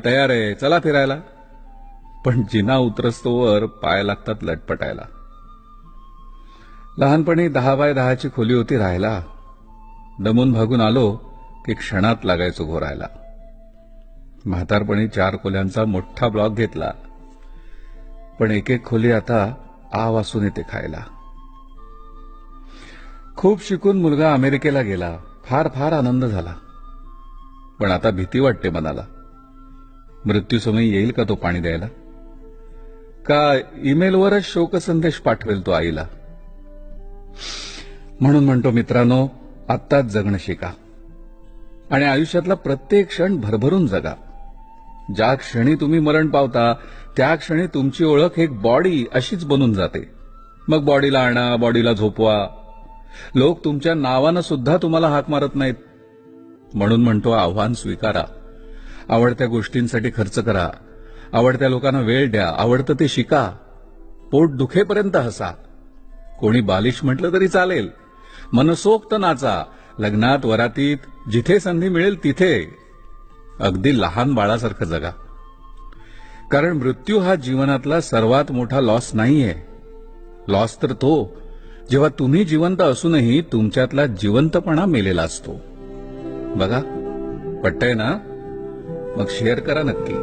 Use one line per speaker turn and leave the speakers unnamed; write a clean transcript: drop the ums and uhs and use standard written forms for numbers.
तयार आहे, चला फिरायला. पण जिना उतरस्तोवर पाय लागतात लटपटायला. लहानपणी 10 बाय 10ची खोली होती राहायला. दमून भागून आलो की क्षणात लागायचो घोरायला. म्हातारपणी 4 खोल्यांचा मोठा ब्लॉक घेतला, पण एक एक खोली आता वासून येते खायला. खूप शिकून मुलगा अमेरिकेला गेला, फार फार आनंद झाला. पण आता भीती वाटते मनाला. मृत्यूसमयी येईल का तो पाणी द्यायला, का ईमेलवरच शोकसंदेश पाठवेल तो आईला. म्हणून म्हणतो मित्रांनो, आत्ताच जगणं शिका आणि आयुष्यातला प्रत्येक क्षण भरभरून जगा. ज्या क्षणी तुम्ही मरण पावता त्या क्षणी तुमची ओळख एक बॉडी अशीच बनून जाते. मग बॉडीला आणा, बॉडीला झोपवा. लोक तुमच्या नावानं सुद्धा तुम्हाला हाक मारत नाहीत. म्हणून म्हणतो, आव्हान स्वीकारा. आवडत्या गोष्टींसाठी खर्च करा, आवडत्या लोकांना वेळ द्या, आवडतं ते शिका. पोट दुखेपर्यंत हसा. कोणी बालिश म्हटलं तरी चालेल. मनसोक्त नाचा. लग्नात, वरातीत, जिथे संधी मिळेल तिथे. अगदी लहान बाळासारखं जगा. कारण मृत्यू हा जीवनातला सर्वात मोठा लॉस नाहीये. लॉस तर तो जेव्हा तुम्ही जिवंत असूनही तुमच्यातला जिवंतपणा मेलेला असतो. बघा, पटतंय ना? मग शेअर करा नक्की.